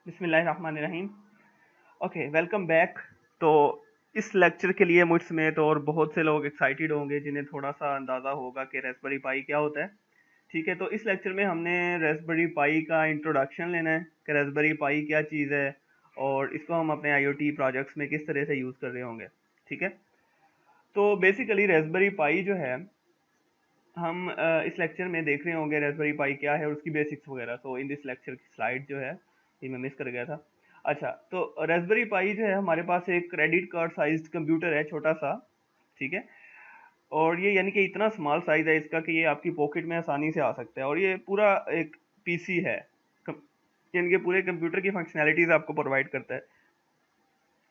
बिस्मिल्लाहिर्रहमानिर्रहीम। Okay, welcome back. तो इस लेक्चर के लिए मुझ समेत और बहुत से लोग एक्साइटेड होंगे जिन्हें थोड़ा सा अंदाज़ा होगा कि रेस्पबेरी पाई क्या होता है। ठीक है, तो इस लेक्चर में हमने रेस्पबेरी पाई का इंट्रोडक्शन लेना है कि रेस्पबेरी पाई क्या चीज़ है और इसको हम अपने आईओटी प्रोजेक्ट्स में किस तरह से यूज़ कर रहे होंगे। ठीक है, तो बेसिकली रेस्पबेरी पाई जो है हम इस लेक्चर में देख रहे होंगे रेस्पबेरी पाई क्या है और उसकी बेसिक्स वगैरह। तो इन दिस लेक्चर की स्लाइड जो है ये मैं मिस कर गया था। अच्छा, तो रेस्पबेरी पाई जो है हमारे पास एक क्रेडिट कार्ड साइज्ड कंप्यूटर है, छोटा सा। ठीक है, और ये यानी कि इतना स्मॉल साइज है इसका कि ये आपकी पॉकेट में आसानी से आ सकता है और ये पूरा एक पीसी है। यानी कि पूरे कंप्यूटर की फंक्शनैलिटीज आपको प्रोवाइड करता है।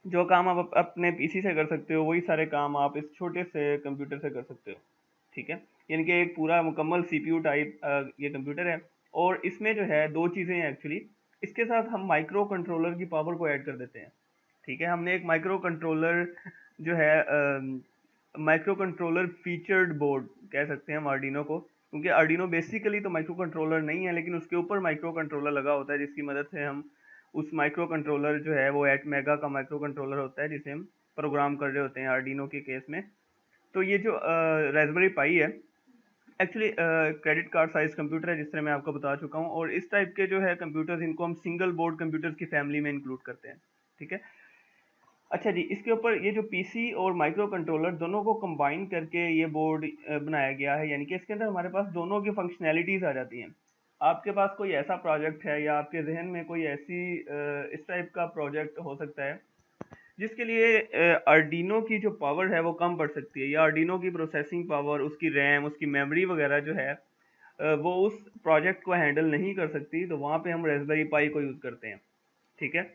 जो काम आप अपने पीसी से कर सकते हो वही सारे काम आप इस छोटे से कंप्यूटर से कर सकते हो। ठीक है, यानी कि एक पूरा मुकम्मल सीपीयू टाइप ये कंप्यूटर है। और इसमें जो है दो चीज़ें हैं एक्चुअली। इसके साथ हम माइक्रो कंट्रोलर की पावर को ऐड कर देते हैं। ठीक है, हमने एक माइक्रो कंट्रोलर जो है माइक्रो कंट्रोलर फीचर्ड बोर्ड कह सकते हैं हम आर्डिनो को, क्योंकि आर्डिनो बेसिकली तो माइक्रो कंट्रोलर नहीं है लेकिन उसके ऊपर माइक्रो कंट्रोलर लगा होता है जिसकी मदद से हम उस माइक्रो कंट्रोलर जो है वो 8 मेगा का माइक्रो कंट्रोलर होता है जिसे हम प्रोग्राम कर रहे होते हैं आर्डिनो के केस में। तो ये जो रेस्पबेरी पाई है actually credit card size computer है, जिस तरह मैं आपको बता चुका हूँ। और इस टाइप के जो है कंप्यूटर्स इनको हम सिंगल बोर्ड कंप्यूटर्स की फैमिली में इंक्लूड करते हैं। ठीक है, अच्छा जी, इसके ऊपर ये जो पीसी और माइक्रो कंट्रोलर दोनों को कंबाइन करके ये बोर्ड बनाया गया है, यानी कि इसके अंदर हमारे पास दोनों की फंक्शनैलिटीज आ जाती हैं। आपके पास कोई ऐसा प्रोजेक्ट है या आपके जहन में कोई ऐसी इस टाइप का प्रोजेक्ट हो सकता है जिसके लिए आर्डिनो की जो पावर है वो कम पड़ सकती है, या आर्डिनो की प्रोसेसिंग पावर, उसकी रैम, उसकी मेमोरी वगैरह जो है वो उस प्रोजेक्ट को हैंडल नहीं कर सकती, तो वहाँ पे हम रेस्पबेरी पाई को यूज़ करते हैं। ठीक है,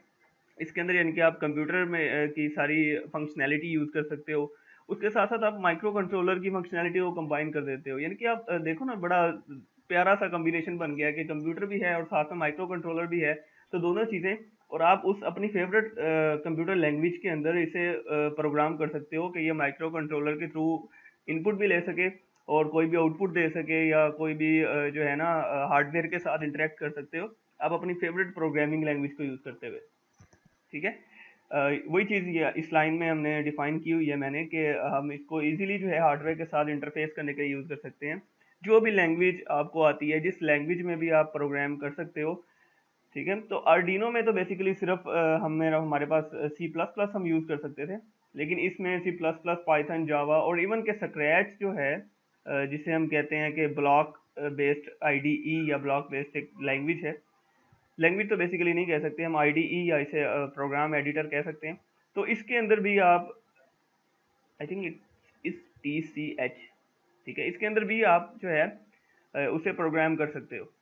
इसके अंदर यानी कि आप कंप्यूटर में की सारी फंक्शनैलिटी यूज़ कर सकते हो। उसके साथ साथ आप माइक्रो कंट्रोलर की फंक्शनैलिटी को कंबाइन कर देते हो, यानी कि आप देखो ना, बड़ा प्यारा सा कॉम्बिनेशन बन गया कि कंप्यूटर भी है और साथ में माइक्रो कंट्रोलर भी है। तो दोनों चीज़ें, और आप उस अपनी फेवरेट कंप्यूटर लैंग्वेज के अंदर इसे प्रोग्राम कर सकते हो कि ये माइक्रो कंट्रोलर के थ्रू इनपुट भी ले सके और कोई भी आउटपुट दे सके, या कोई भी जो है ना हार्डवेयर के साथ इंटरेक्ट कर सकते हो आप अपनी फेवरेट प्रोग्रामिंग लैंग्वेज को यूज़ करते हुए। ठीक है, वही चीज़ ये इस लाइन में हमने डिफाइन की हुई है मैंने कि हम इसको इजीली जो है हार्डवेयर के साथ इंटरफेस करने के लिए यूज़ कर सकते हैं। जो भी लैंग्वेज आपको आती है, जिस लैंग्वेज में भी आप प्रोग्राम कर सकते हो। ठीक है, तो आर्डिनो में तो बेसिकली सिर्फ हमारे पास सी प्लस प्लस हम यूज़ कर सकते थे, लेकिन इसमें सी प्लस प्लस, पाइथन, जावा और इवन के स्क्रैच जो है जिसे हम कहते हैं कि ब्लॉक बेस्ड आईडीई या ब्लॉक बेस्ड एक लैंग्वेज है। लैंग्वेज तो बेसिकली नहीं कह सकते हम, आईडीई या इसे प्रोग्राम एडिटर कह सकते हैं। तो इसके अंदर भी आप, आई थिंक इस टी सी एच, ठीक है, इसके अंदर भी आप जो है उसे प्रोग्राम कर सकते हो।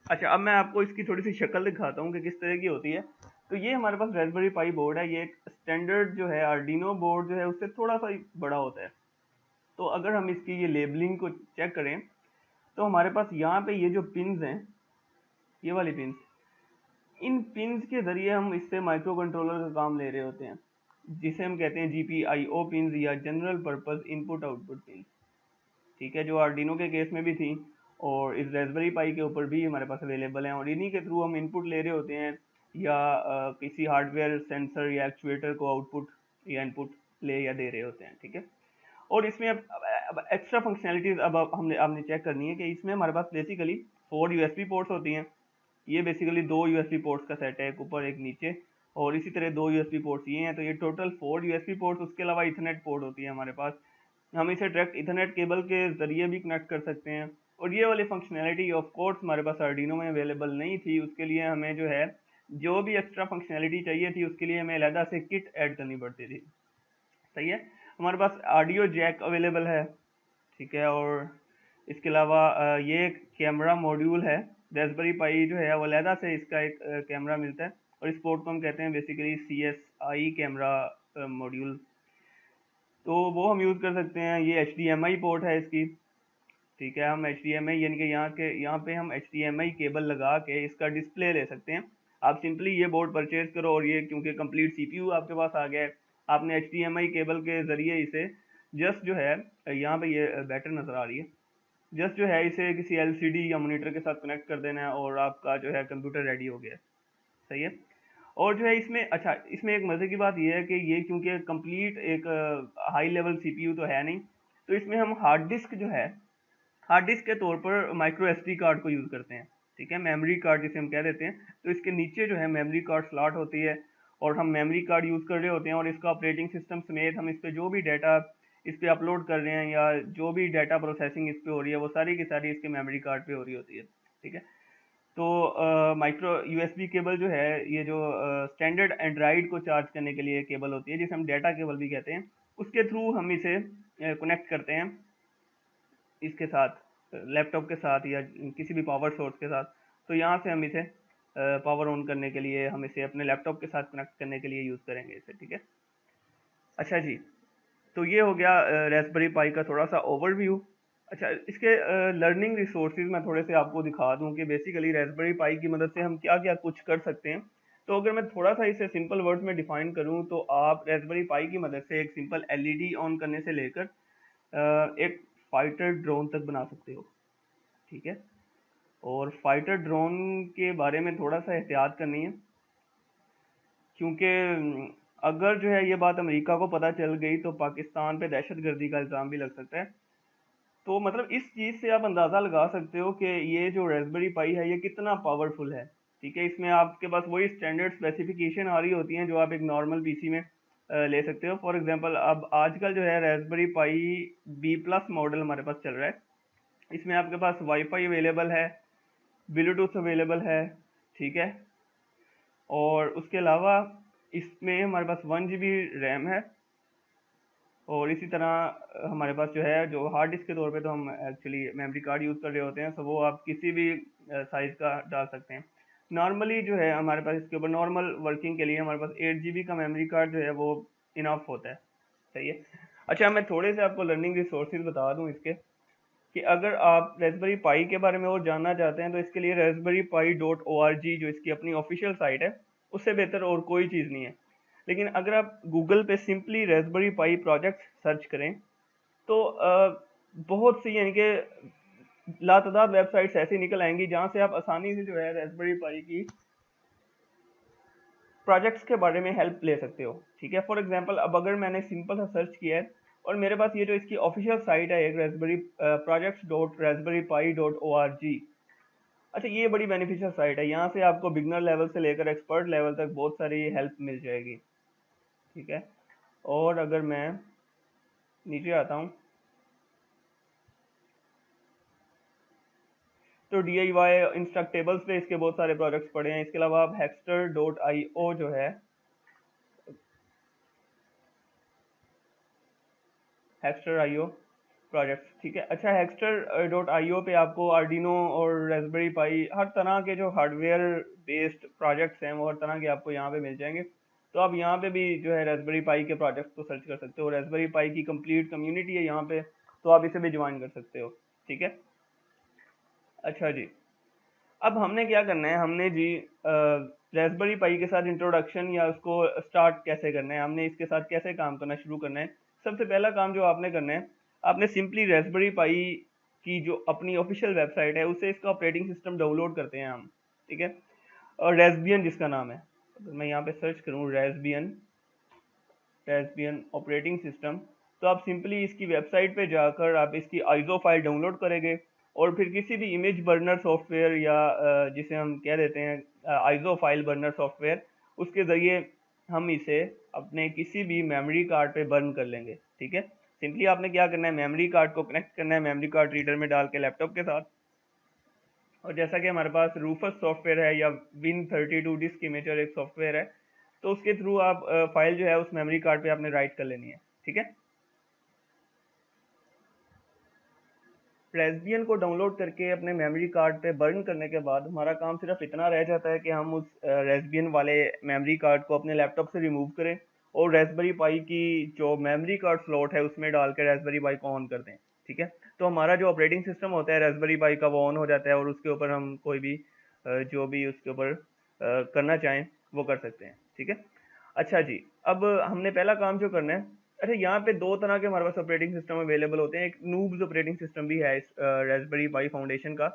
अच्छा, अब मैं आपको इसकी थोड़ी सी शक्ल दिखाता हूँ कि किस तरह की होती है। तो ये हमारे पास रेस्पबेरी पाई बोर्ड है। ये एक स्टैंडर्ड जो है आर्डिनो बोर्ड जो है उससे थोड़ा सा ही बड़ा होता है। तो अगर हम इसकी ये लेबलिंग को चेक करें तो हमारे पास यहाँ पे ये जो पिन्स हैं, ये वाली पिन्स, इन पिन्स के जरिए हम इससे माइक्रो कंट्रोलर का काम ले रहे होते हैं, जिसे हम कहते हैं जीपीआईओ पिन्स या general purpose input output pins. ठीक है, जो आर्डिनो के केस में भी थी और इस रेस्पबेरी पाई के ऊपर भी हमारे पास अवेलेबल हैं, और इन्हीं के थ्रू हम इनपुट ले रहे होते हैं या किसी हार्डवेयर सेंसर या एक्चुएटर को आउटपुट या इनपुट ले या दे रहे होते हैं। ठीक है, और इसमें अब एक्स्ट्रा फंक्शनैलिटीज अब हमने आपने चेक करनी है कि इसमें हमारे पास बेसिकली 4 यूएसबी पोर्ट्स होती हैं। ये बेसिकली 2 यूएसबी पोर्ट्स का सेट है, एक ऊपर एक नीचे, और इसी तरह 2 यूएसबी पोर्ट्स ये हैं, तो ये टोटल 4 यूएसबी पोर्ट्स। उसके अलावा इथरनेट पोर्ट होती है हमारे पास, हम इसे डायरेक्ट इथरनेट केबल के जरिए भी कनेक्ट कर सकते हैं। और ये वाली फंक्शनैलिटी ऑफ कोर्स हमारे पास आर्डिनो में अवेलेबल नहीं थी, उसके लिए हमें जो है जो भी एक्स्ट्रा फंक्शनैलिटी चाहिए थी उसके लिए हमें अलहदा से किट ऐड करनी पड़ती थी। सही है, हमारे पास ऑडियो जैक अवेलेबल है। ठीक है, और इसके अलावा ये एक कैमरा मॉड्यूल है। रेस्पबेरी पाई जो है वो अलहदा से इसका एक कैमरा मिलता है, और इस पोर्ट को हम कहते हैं basically C S I camera module. तो वो हम यूज़ कर सकते हैं। ये H D M I port है इसकी। ठीक है, हम एच डी एम आई यानी कि यहाँ पे हम H D M I cable लगा के इसका डिस्प्ले ले सकते हैं। आप सिंपली ये बोर्ड परचेज करो, और ये क्योंकि कंप्लीट सीपीयू आपके पास आ गया है, आपने H D M I cable के ज़रिए इसे जस्ट जो है, यहाँ पे ये बैटर नज़र आ रही है, जस्ट जो है इसे किसी एलसीडी या मॉनिटर के साथ कनेक्ट कर देना है और आपका जो है कंप्यूटर रेडी हो गया है। सही है, और जो है इसमें अच्छा, इसमें एक मजे की बात ये है कि ये क्योंकि कंप्लीट एक हाई लेवल सीपीयू तो है नहीं, तो इसमें हम हार्ड डिस्क जो है, हार्ड डिस्क के तौर पर माइक्रो एसडी कार्ड को यूज करते हैं। ठीक है, मेमोरी कार्ड जिसे हम कह देते हैं। तो इसके नीचे जो है मेमोरी कार्ड स्लॉट होती है, और हम मेमोरी कार्ड यूज कर रहे होते हैं, और इसका ऑपरेटिंग सिस्टम समेत हम इस पे जो भी डाटा इस पे अपलोड कर रहे हैं या जो भी डाटा प्रोसेसिंग इस पे हो रही है वो सारी की सारी इसके मेमोरी कार्ड पे हो रही होती है। ठीक है, तो माइक्रो यूएसबी केबल जो है, ये जो स्टैंडर्ड एंड्रॉइड को चार्ज करने के लिए केबल होती है, जिसे हम डाटा केबल भी कहते हैं, उसके थ्रू हम इसे कनेक्ट करते हैं इसके साथ, लैपटॉप के साथ या किसी भी पावर सोर्स के साथ। तो यहाँ से हम इसे पावर ऑन करने के लिए, हम इसे अपने लैपटॉप के साथ कनेक्ट करने के लिए यूज़ करेंगे इसे। ठीक है, अच्छा जी, तो ये हो गया रेस्पबेरी पाई का थोड़ा सा ओवरव्यू। अच्छा, इसके लर्निंग रिसोर्सेज मैं थोड़े से आपको दिखा दूं कि बेसिकली रेस्पबेरी पाई की मदद से हम क्या क्या कुछ कर सकते हैं। तो अगर मैं थोड़ा सा इसे सिंपल वर्ड्स में डिफाइन करूं, तो आप रेस्पबेरी पाई की मदद से एक सिंपल एलईडी ऑन करने से लेकर एक फाइटर ड्रोन तक बना सकते हो। ठीक है, और फाइटर ड्रोन के बारे में थोड़ा सा एहतियात करनी है, क्योंकि अगर जो है ये बात अमेरिका को पता चल गई तो पाकिस्तान पे दहशतगर्दी का इल्ज़ाम भी लग सकता है। तो मतलब इस चीज़ से आप अंदाज़ा लगा सकते हो कि ये जो रेस्पबेरी पाई है ये कितना पावरफुल है। ठीक है, इसमें आपके पास वही स्टैंडर्ड स्पेसिफिकेशन आ रही होती हैं जो आप एक नॉर्मल पीसी में ले सकते हो। फॉर एग्जांपल, अब आजकल जो है रेस्पबेरी पाई बी प्लस मॉडल हमारे पास चल रहा है। इसमें आपके पास वाईफाई अवेलेबल है, ब्लूटूथ अवेलेबल है। ठीक है, और उसके अलावा इसमें हमारे पास 1 GB रैम है, और इसी तरह हमारे पास जो है, जो हार्ड डिस्क के तौर पे तो हम एक्चुअली मेमोरी कार्ड यूज़ कर रहे होते हैं, तो वो आप किसी भी साइज़ का डाल सकते हैं। नॉर्मली जो है हमारे पास इसके ऊपर नॉर्मल वर्किंग के लिए हमारे पास 8 GB का मेमोरी कार्ड जो है वो इनफ होता है। सही है। अच्छा, मैं थोड़े से आपको लर्निंग रिसोर्सेज बता दूं इसके, कि अगर आप रेस्पबेरी पाई के बारे में और जानना चाहते हैं तो इसके लिए raspberrypi.org जो इसकी अपनी ऑफिशियल साइट है, उससे बेहतर और कोई चीज़ नहीं है। लेकिन अगर आप गूगल पे सिंपली रेस्पबेरी पाई प्रोजेक्ट सर्च करें, तो बहुत सी यानी कि लातादाद वेबसाइट्स ऐसी निकल आएंगी जहां से आप आसानी से जो है रेस्पबेरी पाई की प्रोजेक्ट्स के बारे में हेल्प ले सकते हो। ठीक है, फॉर एग्जांपल, अब अगर मैंने सिंपल सा सर्च किया है और मेरे पास ये जो इसकी ऑफिशियल साइट है, एक रेस्पबेरी projects.raspberrypi.org। अच्छा, ये बड़ी बेनिफिशियल साइट है, यहाँ से आपको बिगनर लेवल से लेकर एक्सपर्ट लेवल तक बहुत सारी हेल्प मिल जाएगी। ठीक है, और अगर मैं नीचे आता हूँ तो DIY इंस्ट्रक्टेबल्स पे इसके बहुत सारे प्रोजेक्ट्स पड़े हैं। इसके अलावा आप hexter.io जो है, hexter.io प्रोजेक्ट्स। ठीक है, अच्छा, hexter.io पे आपको आर्डिनो और रेस्पबेरी पाई, हर तरह के जो हार्डवेयर बेस्ड प्रोजेक्ट्स हैं वो हर तरह के आपको यहाँ पे मिल जाएंगे। तो आप यहाँ पे भी जो है रेस्पबेरी पाई के प्रोजेक्ट्स को सर्च कर सकते हो। रेस्पबेरी पाई की कंप्लीट कम्युनिटी है यहाँ पे, तो आप इसे भी ज्वाइन कर सकते हो। ठीक है, अच्छा जी, अब हमने क्या करना है, हमने जी रेस्पबेरी पाई के साथ इंट्रोडक्शन या उसको स्टार्ट कैसे करना है, हमने इसके साथ कैसे काम करना शुरू करना है। सबसे पहला काम जो आपने करना है, आपने सिंपली रेस्पबेरी पाई की जो अपनी ऑफिशियल वेबसाइट है उससे इसका ऑपरेटिंग सिस्टम डाउनलोड करते हैं हम। ठीक है, और रेस्बियन जिसका नाम है, अगर मैं यहाँ पे सर्च करूँ रेस्बियन, रेस्बियन ऑपरेटिंग सिस्टम, तो आप सिंपली इसकी वेबसाइट पे जाकर आप इसकी आइजो फाइल डाउनलोड करेंगे, और फिर किसी भी इमेज बर्नर सॉफ्टवेयर या जिसे हम कह देते हैं आइजो फाइल बर्नर सॉफ्टवेयर, उसके ज़रिए हम इसे अपने किसी भी मेमोरी कार्ड पे बर्न कर लेंगे। ठीक है, सिंपली आपने क्या करना है, मेमोरी कार्ड को कनेक्ट करना है मेमोरी कार्ड रीडर में डाल के लैपटॉप के साथ, और जैसा कि हमारे पास रूफस सॉफ्टवेयर है या Win32 डिस्क इमेजर एक सॉफ्टवेयर है, तो उसके थ्रू आप फाइल जो है उस मेमोरी कार्ड पे आपने राइट कर लेनी है। ठीक है, रेस्बियन को डाउनलोड करके अपने मेमोरी कार्ड पे बर्न करने के बाद हमारा काम सिर्फ इतना रह जाता है कि हम उस रेस्बियन वाले मेमोरी कार्ड को अपने लैपटॉप से रिमूव करें और रेस्पबेरी पाई की जो मेमोरी कार्ड स्लॉट है उसमें डाल के रेस्पबेरी पाई को ऑन कर दें। ठीक है, तो हमारा जो ऑपरेटिंग सिस्टम होता है रेस्पबेरी पाई का वो ऑन हो जाता है, और उसके ऊपर हम कोई भी जो भी उसके ऊपर करना चाहें वो कर सकते हैं। ठीक है, अच्छा जी, अब हमने पहला काम जो करना है, अच्छा, यहाँ पे दो तरह के हमारे पास ऑपरेटिंग सिस्टम अवेलेबल होते हैं। एक नूब्स ऑपरेटिंग सिस्टम भी है इस रेस्पबेरी पाई फाउंडेशन का,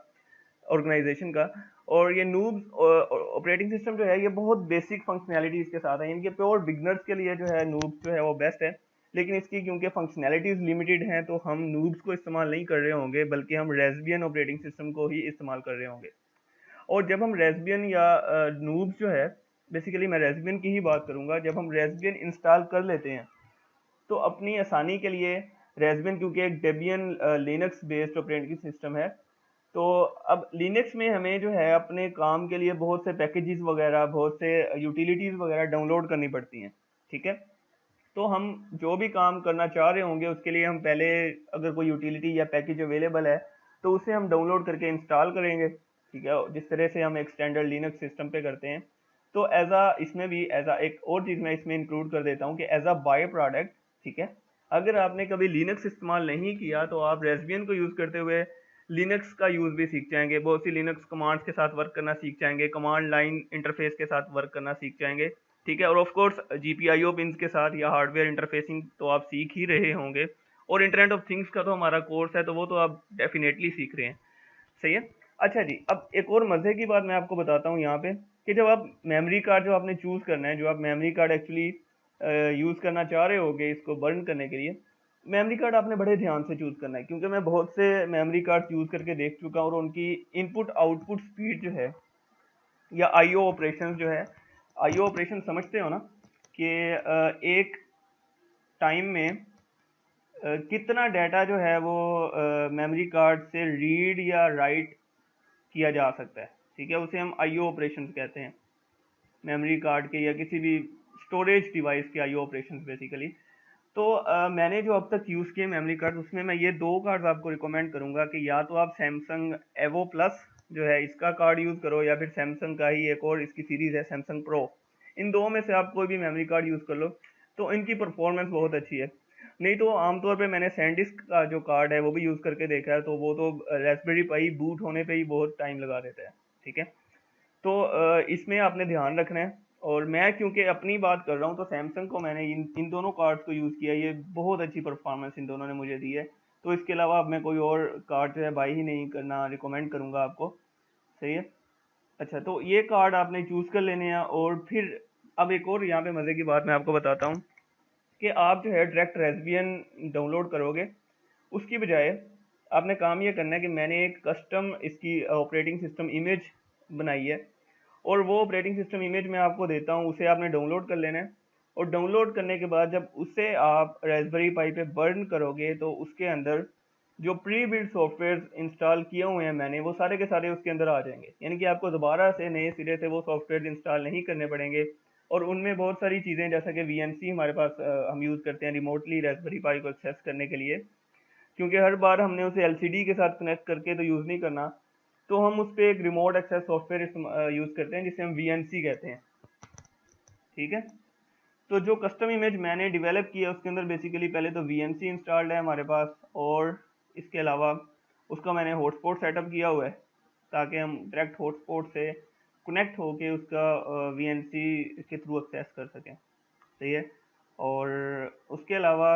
ऑर्गेनाइजेशन का। और ये नूब्स ऑपरेटिंग सिस्टम जो है ये बहुत बेसिक फंक्शनैलिटीज़ के साथ है, इनके प्योर बिगनर्स के लिए जो है नूब्स जो है वो बेस्ट है। लेकिन इसकी क्योंकि फंक्शनैलिटीज़ लिमिटेड हैं तो हम नूब्स को इस्तेमाल नहीं कर रहे होंगे, बल्कि हम रेस्बियन ऑपरेटिंग सिस्टम को ही इस्तेमाल कर रहे होंगे। और जब हम रेस्बियन या नूब्स जो है, बेसिकली मैं रेस्बियन की ही बात करूंगा, जब हम रेस्बियन इंस्टॉल कर लेते हैं तो अपनी आसानी के लिए रेस्बियन क्योंकि एक Debian Linux based operating system है, तो अब लिनक्स में हमें जो है अपने काम के लिए बहुत से पैकेजेस वगैरह, बहुत से यूटिलिटीज़ वगैरह डाउनलोड करनी पड़ती हैं। ठीक है, तो हम जो भी काम करना चाह रहे होंगे उसके लिए हम पहले अगर कोई यूटिलिटी या पैकेज अवेलेबल है तो उसे हम डाउनलोड करके इंस्टॉल करेंगे। ठीक है, जिस तरह से हम एक स्टैंडर्ड लिनक्स सिस्टम पे करते हैं। तो एज आ इसमें भी एज आ एक और चीज़ मैं इसमें इंक्लूड कर देता हूँ कि एज अ बाय प्रोडक्ट, ठीक है, अगर आपने कभी लिनक्स इस्तेमाल नहीं किया तो आप रेस्बियन को यूज़ करते हुए लिनक्स का यूज़ भी सीख जाएंगे, बहुत सी लिनक्स कमांड्स के साथ वर्क करना सीख जाएंगे, कमांड लाइन इंटरफेस के साथ वर्क करना सीख जाएंगे। ठीक है, और ऑफ कोर्स जीपीआईओ पिंस के साथ या हार्डवेयर इंटरफेसिंग तो आप सीख ही रहे होंगे, और इंटरनेट ऑफ थिंग्स का तो हमारा कोर्स है तो वो तो आप डेफिनेटली सीख रहे हैं। सही है। अच्छा जी, अब एक और मज़े की बात मैं आपको बताता हूँ यहाँ पे कि जब आप मेमोरी कार्ड जो आपने चूज़ करना है, जो आप मेमोरी कार्ड एक्चुअली यूज़ करना चाह रहे होगे इसको बर्न करने के लिए, मेमोरी कार्ड आपने बड़े ध्यान से चूज़ करना है, क्योंकि मैं बहुत से मेमोरी कार्ड यूज़ करके देख चुका हूँ और उनकी इनपुट आउटपुट स्पीड जो है या आईओ ऑपरेशन जो है, आईओ ऑपरेशन समझते हो ना कि एक टाइम में कितना डाटा जो है वो मेमोरी कार्ड से रीड या राइट किया जा सकता है। ठीक है, उसे हम आईओ ऑपरेशंस कहते हैं, मेमोरी कार्ड के या किसी भी स्टोरेज डिवाइस के आईओ ऑपरेशंस बेसिकली। तो मैंने जो अब तक यूज़ किए मेमोरी कार्ड, उसमें मैं ये दो कार्ड आपको रिकमेंड करूंगा कि या तो आप सैमसंग एवो प्लस जो है इसका कार्ड यूज़ करो, या फिर सैमसंग का ही एक और इसकी सीरीज़ है सैमसंग प्रो। इन दो में से आप कोई भी मेमोरी कार्ड यूज़ कर लो तो इनकी परफॉर्मेंस बहुत अच्छी है। नहीं तो आमतौर पे मैंने सैनडिस्क का जो कार्ड है वो भी यूज़ करके देखा है, तो वो तो रास्पबेरी पाई बूट होने पे ही बहुत टाइम लगा देता है। ठीक है, तो इसमें आपने ध्यान रखना है। और मैं क्योंकि अपनी बात कर रहा हूँ तो सैमसंग को मैंने इन दोनों कार्ड्स को यूज़ किया, ये बहुत अच्छी परफॉर्मेंस इन दोनों ने मुझे दी है। तो इसके अलावा अब मैं कोई और कार्ड जो है बाई ही नहीं करना रिकमेंड करूँगा आपको। सही है। अच्छा, तो ये कार्ड आपने चूज़ कर लेने हैं, और फिर अब एक और यहाँ पे मज़े की बात मैं आपको बताता हूँ कि आप जो है डायरेक्ट रेस्बियन डाउनलोड करोगे, उसकी बजाय आपने काम ये करना है कि मैंने एक कस्टम इसकी ऑपरेटिंग सिस्टम इमेज बनाई है, और वो ऑपरेटिंग सिस्टम इमेज मैं आपको देता हूँ, उसे आपने डाउनलोड कर लेना है। और डाउनलोड करने के बाद जब उसे आप रास्पबेरी पाई पे बर्न करोगे तो उसके अंदर जो प्री बिल्ड सॉफ्टवेयर इंस्टॉल किए हुए हैं मैंने, वो सारे के सारे उसके अंदर आ जाएंगे, यानी कि आपको दोबारा से नए सिरे से वो सॉफ्टवेयर इंस्टॉल नहीं करने पड़ेंगे। और उनमें बहुत सारी चीज़ें जैसा कि वीएनसी हमारे पास हम यूज़ करते हैं रिमोटली रास्पबेरी पाई को एक्सेस करने के लिए, क्योंकि हर बार हमने उसे एलसीडी के साथ कनेक्ट करके तो यूज़ नहीं करना, तो हम उस पर एक रिमोट एक्सेस सॉफ्टवेयर यूज़ करते हैं जिसे हम वीएनसी कहते हैं। ठीक है, तो जो कस्टम इमेज मैंने डेवलप किया उसके अंदर बेसिकली पहले तो वीएनसी इंस्टॉल्ड है हमारे पास, और इसके अलावा उसका मैंने हॉटस्पॉट सेटअप किया हुआ है ताकि हम डायरेक्ट हॉटस्पॉट से कनेक्ट होके उसका वीएनसी के थ्रू एक्सेस कर सकें। सही है। और उसके अलावा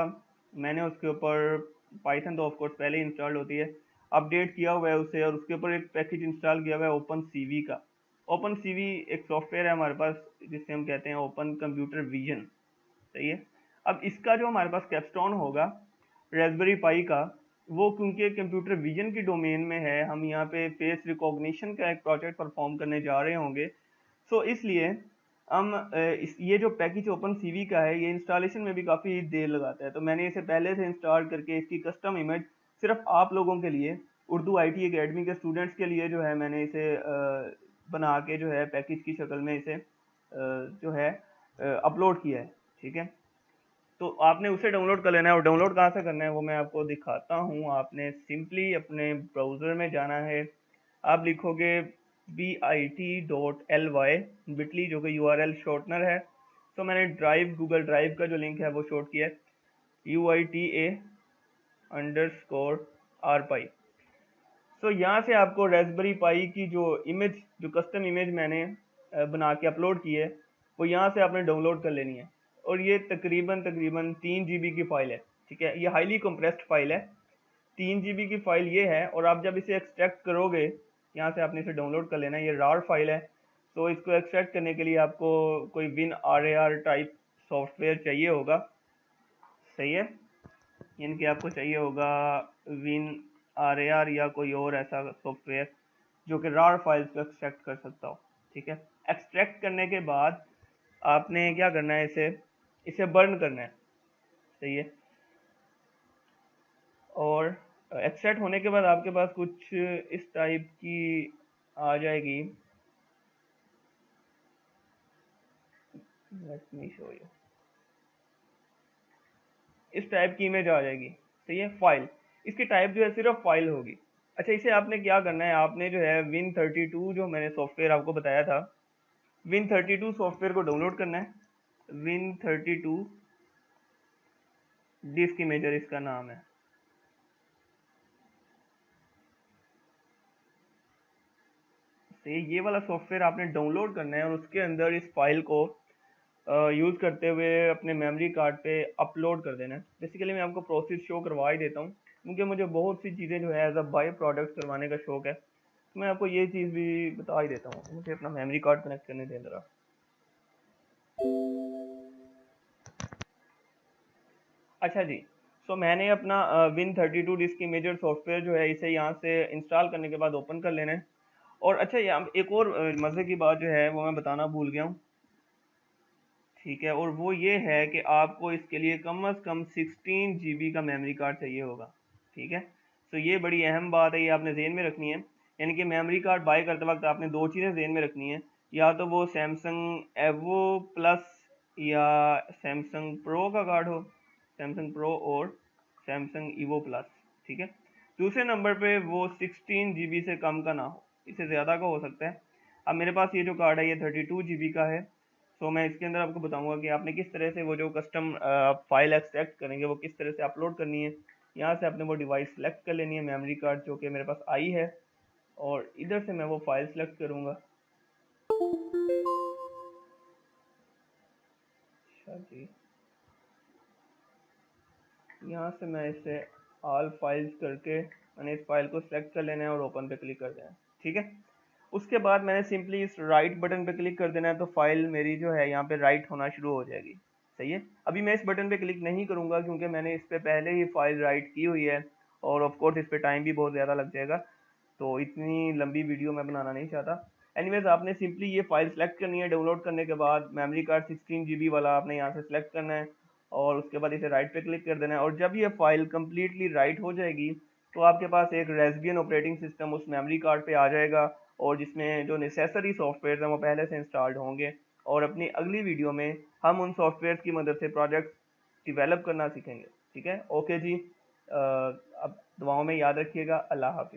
मैंने उसके ऊपर पाइथन तो ऑफ कोर्स पहले ही इंस्टॉल होती है, अपडेट किया हुआ है उसे, और उसके ऊपर एक पैकेज इंस्टॉल किया हुआ है ओपन सीवी का। ओपन सीवी एक सॉफ्टवेयर है हमारे पास जिसे हम कहते हैं ओपन कंप्यूटर विजन। सही है। अब इसका जो हमारे पास कैपस्टोन होगा रास्पबेरी पाई का, वो क्योंकि कंप्यूटर विजन की डोमेन में है, हम यहाँ पे फेस रिकॉग्निशन का एक प्रोजेक्ट परफॉर्म करने जा रहे होंगे, सो इसलिए हम ये जो पैकेज ओपन सीवी का है ये इंस्टॉलेशन में भी काफ़ी देर लगाता है, तो मैंने इसे पहले से इंस्टॉल करके इसकी कस्टम इमेज सिर्फ आप लोगों के लिए, उर्दू आईटी एकेडमी के स्टूडेंट्स के लिए जो है मैंने इसे बना के जो है पैकेज की शक्ल में इसे जो है अपलोड किया है। ठीक है, तो आपने उसे डाउनलोड कर लेना है, और डाउनलोड कहाँ से करना है वो मैं आपको दिखाता हूँ। आपने सिंपली अपने ब्राउज़र में जाना है, आप लिखोगे bit.ly बिटली जो कि URL शॉर्टनर है। तो मैंने ड्राइव गूगल ड्राइव का जो लिंक है वो शॉर्ट किया है UITA_RPy। तो यहाँ से आपको रास्पबेरी पाई की जो इमेज, जो कस्टम इमेज मैंने बना के अपलोड की है, वो यहाँ से आपने डाउनलोड कर लेनी है। और ये तकरीबन 3 GB की फ़ाइल है। ठीक है, ये हाईली कंप्रेस्ड फाइल है, 3 GB की फ़ाइल ये है। और आप जब इसे एक्सट्रैक्ट करोगे यहाँ से आपने इसे डाउनलोड कर लेना है। ये रार फाइल है, तो इसको एक्सट्रैक्ट करने के लिए आपको कोई विन RAR टाइप सॉफ्टवेयर चाहिए होगा। सही है, यानी कि आपको चाहिए होगा विन RAR या कोई और ऐसा सॉफ्टवेयर जो कि रार फाइल्स को एक्सट्रैक्ट कर सकता हो। ठीक है, एक्सट्रैक्ट करने के बाद आपने क्या करना है, इसे बर्न करना है। सही है, और एक्सट्रैक्ट होने के बाद आपके पास कुछ इस टाइप की आ जाएगी। लेट मी शो यू, इस टाइप की इमेज आ जाएगी। सही है, फाइल, इसकी टाइप जो है सिर्फ फाइल होगी। अच्छा, इसे आपने क्या करना है, आपने जो है Win32 जो मैंने सॉफ्टवेयर आपको बताया था, Win32 सॉफ्टवेयर को डाउनलोड करना है। Win32 डिस्क इमेजर इसका नाम है। तो ये वाला सॉफ्टवेयर आपने डाउनलोड करना है और उसके अंदर इस फाइल को यूज़ करते हुए अपने मेमोरी कार्ड पे अपलोड कर देना है। बेसिकली मैं आपको प्रोसेस शो करवा ही देता हूँ, क्योंकि मुझे बहुत सी चीज़ें जो है एज अ बाई प्रोडक्ट करवाने का शौक है, तो मैं आपको ये चीज़ भी बता ही देता हूँ। मुझे अपना मेमोरी कार्ड कनेक्ट करने दें ज़रा। अच्छा जी, सो मैंने अपना Win32 डिस्क इमेजर सॉफ्टवेयर जो है इसे यहाँ से इंस्टॉल करने के बाद ओपन कर लेना है। और अच्छा, यहाँ एक और मज़े की बात जो है वो मैं बताना भूल गया हूँ। ठीक है, और वो ये है कि आपको इसके लिए कम से कम 16 GB का मेमोरी कार्ड चाहिए होगा। ठीक है, तो ये बड़ी अहम बात है, ये आपने जहन में रखनी है। यानी कि मेमोरी कार्ड बाय करते वक्त आपने दो चीज़ें जहन में रखनी है, या तो वो सैमसंग एवो प्लस या सैमसंग प्रो का कार्ड हो, सैमसंग प्रो और सैमसंग ईवो प्लस। ठीक है, दूसरे नंबर पे वो 16 GB से कम का ना हो, इससे ज़्यादा का हो सकता है। अब मेरे पास ये जो कार्ड है ये 32 GB का है। तो मैं इसके अंदर आपको बताऊंगा कि आपने किस तरह से वो जो कस्टम फाइल एक्सट्रैक्ट करेंगे वो किस तरह से अपलोड करनी है। यहाँ से आपने वो डिवाइस सेलेक्ट कर लेनी है, मेमोरी कार्ड जो कि मेरे पास आई है, और इधर से मैं वो फाइल सेलेक्ट करूँगा। अच्छा जी, यहाँ से मैं इसे ऑल फाइल्स करके मैंने इस फाइल को सिलेक्ट कर लेना है और ओपन पे क्लिक कर देना है। ठीक है, उसके बाद मैंने सिंपली इस राइट बटन पे क्लिक कर देना है, तो फाइल मेरी जो है यहाँ पे राइट होना शुरू हो जाएगी। सही है, अभी मैं इस बटन पे क्लिक नहीं करूँगा क्योंकि मैंने इस पे पहले ही फाइल राइट की हुई है, और ऑफ कोर्स इस पे टाइम भी बहुत ज़्यादा लग जाएगा, तो इतनी लंबी वीडियो मैं बनाना नहीं चाहता। एनीवेज, आपने सिंपली ये फाइल सेलेक्ट करनी है। डाउनलोड करने के बाद मेमोरी कार्ड 16 GB वाला आपने यहाँ से सेलेक्ट करना है, और उसके बाद इसे राइट पे क्लिक कर देना है। और जब ये फाइल कम्प्लीटली राइट हो जाएगी तो आपके पास एक रेस्बियन ऑपरेटिंग सिस्टम उस मेमोरी कार्ड पे आ जाएगा, और जिसमें जो नेसेसरी सॉफ्टवेयर हैं वो पहले से इंस्टॉल्ड होंगे। और अपनी अगली वीडियो में हम उन सॉफ्टवेयर की मदद से प्रोजेक्ट डिवेलप करना सीखेंगे। ठीक है, ओके जी, अब दुआओं में याद रखिएगा। अल्लाह हाफिज़।